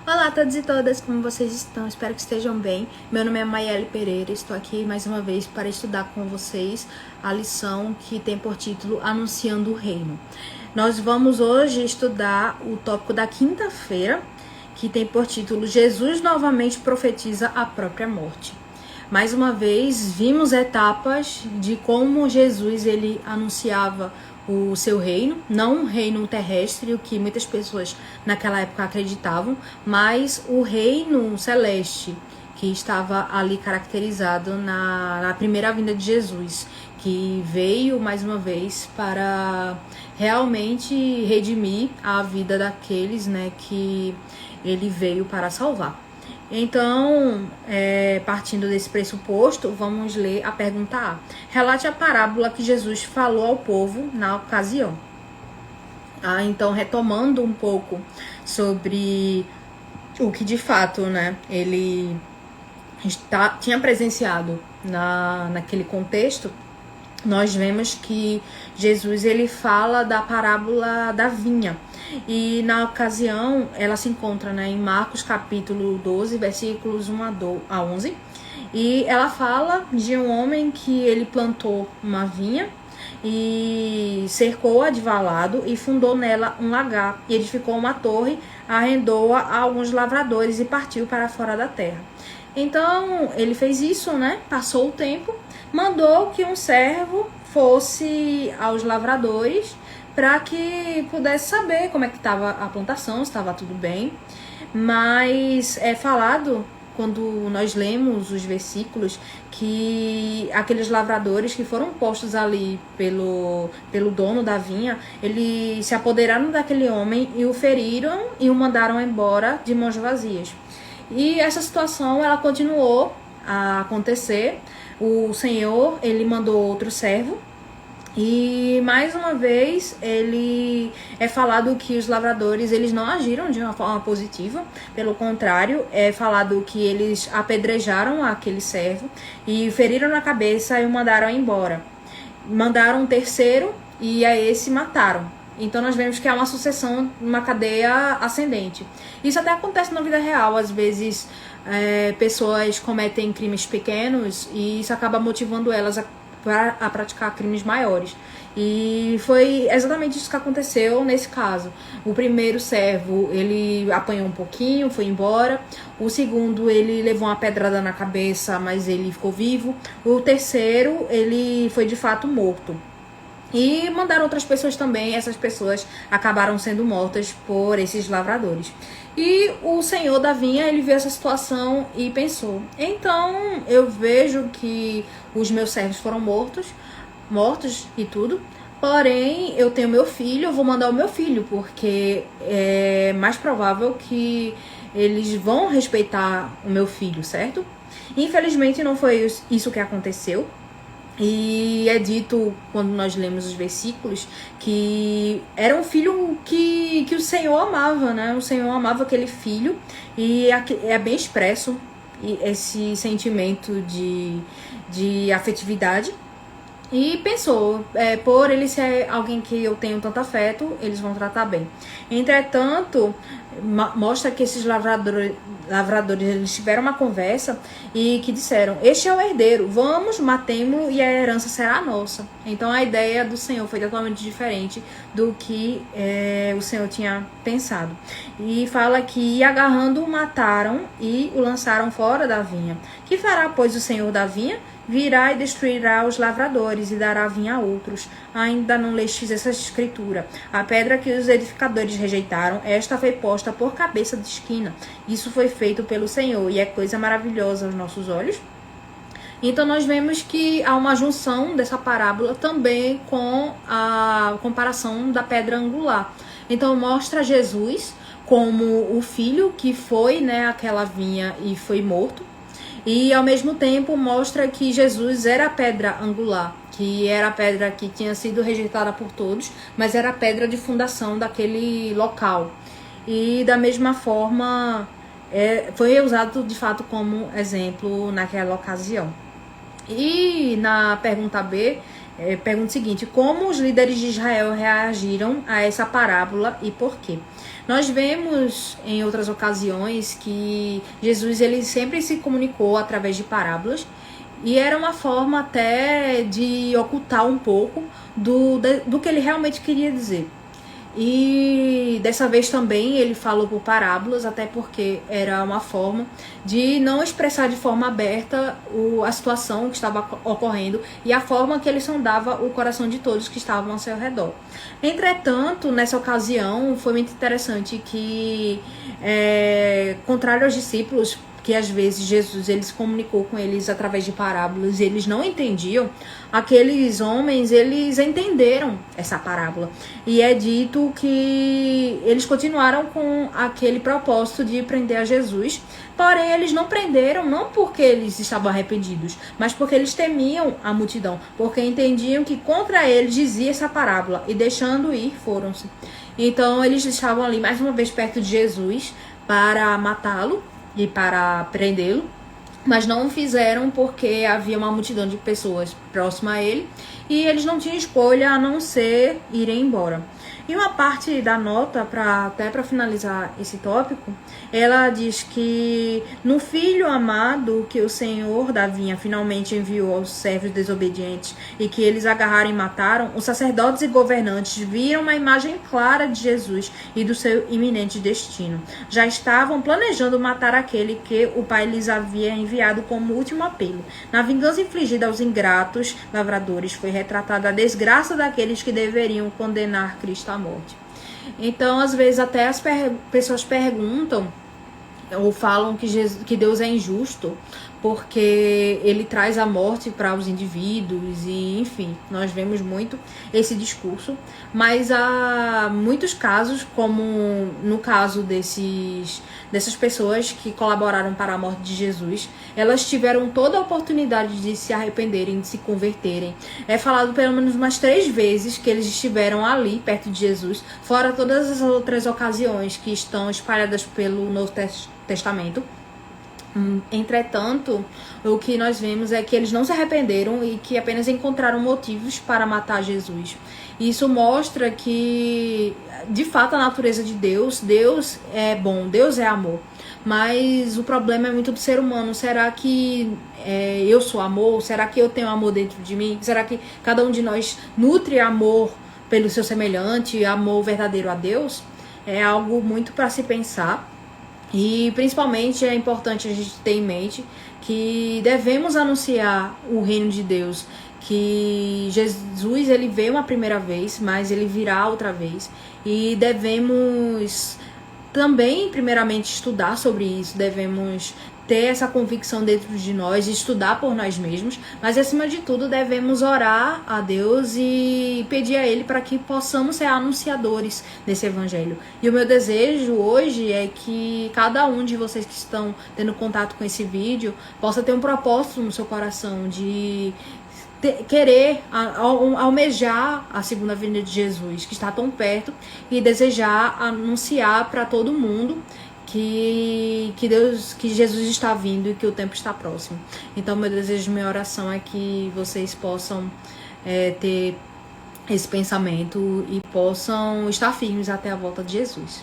Olá a todos e todas, como vocês estão? Espero que estejam bem. Meu nome é Maiele Pereira, estou aqui mais uma vez para estudar com vocês a lição que tem por título Anunciando o Reino. Nós vamos hoje estudar o tópico da quinta-feira, que tem por título Jesus novamente profetiza a própria morte. Mais uma vez, vimos etapas de como Jesus ele anunciava o seu reino, não um reino terrestre, o que muitas pessoas naquela época acreditavam, mas o reino celeste, que estava ali caracterizado na primeira vinda de Jesus, que veio mais uma vez para realmente redimir a vida daqueles, né, que ele veio para salvar. Então, partindo desse pressuposto, vamos ler a pergunta A. Relate a parábola que Jesus falou ao povo na ocasião. Então, retomando um pouco sobre o que de fato, né, ele tinha presenciado naquele contexto, nós vemos que Jesus ele fala da parábola da vinha. E na ocasião, ela se encontra, né, em Marcos capítulo 12, versículos 1 a 11. E ela fala de um homem que ele plantou uma vinha e cercou-a de valado e fundou nela um lagar. E edificou uma torre, arrendou-a a alguns lavradores e partiu para fora da terra. Então, ele fez isso, né? Passou o tempo, mandou que um servo fosse aos lavradores para que pudesse saber como é que estava a plantação, se estava tudo bem. Mas é falado, quando nós lemos os versículos, que aqueles lavradores que foram postos ali pelo dono da vinha, eles se apoderaram daquele homem e o feriram e o mandaram embora de mãos vazias. E essa situação, ela continuou a acontecer. O Senhor, ele mandou outro servo. E mais uma vez ele é falado que os lavradores eles não agiram de uma forma positiva, pelo contrário, é falado que eles apedrejaram aquele servo e feriram na cabeça e o mandaram embora. Mandaram um terceiro e a esse mataram. Então nós vemos que é uma sucessão, uma cadeia ascendente. Isso até acontece na vida real, às vezes pessoas cometem crimes pequenos e isso acaba motivando elas a praticar crimes maiores. E foi exatamente isso que aconteceu nesse caso. O primeiro servo, ele apanhou um pouquinho, foi embora. O segundo, ele levou uma pedrada na cabeça, mas ele ficou vivo. O terceiro, ele foi de fato morto. E mandaram outras pessoas também, essas pessoas acabaram sendo mortas por esses lavradores. E o senhor da vinha, ele viu essa situação e pensou: então eu vejo que os meus servos foram mortos e tudo, porém eu tenho meu filho, eu vou mandar o meu filho, porque é mais provável que eles vão respeitar o meu filho, certo? Infelizmente não foi isso que aconteceu. E é dito, quando nós lemos os versículos, que era um filho que o Senhor amava, né? O Senhor amava aquele filho e é bem expresso esse sentimento de afetividade. E pensou, por ele ser alguém que eu tenho tanto afeto, eles vão tratar bem. Entretanto, mostra que esses lavradores eles tiveram uma conversa e que disseram: este é o herdeiro, vamos, matemo-lo e a herança será nossa. Então a ideia do Senhor foi totalmente diferente do que o Senhor tinha pensado. E fala que agarrando-o mataram e o lançaram fora da vinha. Que fará, pois, o Senhor da vinha? Virá e destruirá os lavradores e dará vinha a outros. Ainda não lestes essa escritura. A pedra que os edificadores rejeitaram, esta foi posta por cabeça de esquina. Isso foi feito pelo Senhor e é coisa maravilhosa aos nossos olhos. Então nós vemos que há uma junção dessa parábola também com a comparação da pedra angular. Então mostra Jesus como o filho que foi, né, aquela vinha e foi morto. E ao mesmo tempo mostra que Jesus era a pedra angular, que era a pedra que tinha sido rejeitada por todos, mas era a pedra de fundação daquele local. E da mesma forma foi usado de fato como exemplo naquela ocasião. E na pergunta B, pergunta o seguinte: como os líderes de Israel reagiram a essa parábola e por quê? Nós vemos em outras ocasiões que Jesus ele sempre se comunicou através de parábolas, e era uma forma até de ocultar um pouco do que ele realmente queria dizer. E dessa vez também ele falou por parábolas, até porque era uma forma de não expressar de forma aberta a situação que estava ocorrendo e a forma que ele sondava o coração de todos que estavam ao seu redor. Entretanto, nessa ocasião, foi muito interessante que, contrário aos discípulos, que às vezes Jesus ele se comunicou com eles através de parábolas e eles não entendiam, aqueles homens eles entenderam essa parábola. E é dito que eles continuaram com aquele propósito de prender a Jesus, porém eles não prenderam não porque eles estavam arrependidos, mas porque eles temiam a multidão, porque entendiam que contra eles dizia essa parábola, e deixando ir foram-se. Então eles estavam ali mais uma vez perto de Jesus para matá-lo e para prendê-lo, mas não o fizeram porque havia uma multidão de pessoas próxima a ele e eles não tinham escolha a não ser irem embora. E uma parte da nota, até para finalizar esse tópico, ela diz que no filho amado que o Senhor da vinha finalmente enviou aos servos desobedientes e que eles agarraram e mataram, os sacerdotes e governantes viram uma imagem clara de Jesus e do seu iminente destino. Já estavam planejando matar aquele que o Pai lhes havia enviado como último apelo. Na vingança infligida aos ingratos lavradores foi retratada a desgraça daqueles que deveriam condenar Cristo à morte. Então, às vezes, até as pessoas perguntam ou falam que Deus é injusto porque ele traz a morte para os indivíduos e, enfim, nós vemos muito esse discurso, mas há muitos casos, como no caso dessas pessoas que colaboraram para a morte de Jesus, elas tiveram toda a oportunidade de se arrependerem, de se converterem. É falado pelo menos umas 3 vezes que eles estiveram ali, perto de Jesus, fora todas as outras ocasiões que estão espalhadas pelo Novo Testamento. Entretanto, o que nós vemos é que eles não se arrependeram e que apenas encontraram motivos para matar Jesus. Isso mostra que, de fato, a natureza de Deus é bom, Deus é amor. Mas o problema é muito do ser humano. Será que eu sou amor? Será que eu tenho amor dentro de mim? Será que cada um de nós nutre amor pelo seu semelhante, amor verdadeiro a Deus? É algo muito para se pensar. E principalmente é importante a gente ter em mente que devemos anunciar o reino de Deus, que Jesus ele veio uma primeira vez, mas ele virá outra vez, e devemos também primeiramente estudar sobre isso, devemos ter essa convicção dentro de nós, estudar por nós mesmos, mas acima de tudo devemos orar a Deus e pedir a Ele para que possamos ser anunciadores desse evangelho. E o meu desejo hoje é que cada um de vocês que estão tendo contato com esse vídeo possa ter um propósito no seu coração de querer almejar a segunda vinda de Jesus, que está tão perto, e desejar anunciar para todo mundo que Jesus está vindo e que o tempo está próximo. Então, meu desejo, minha oração é que vocês possam ter esse pensamento e possam estar firmes até a volta de Jesus.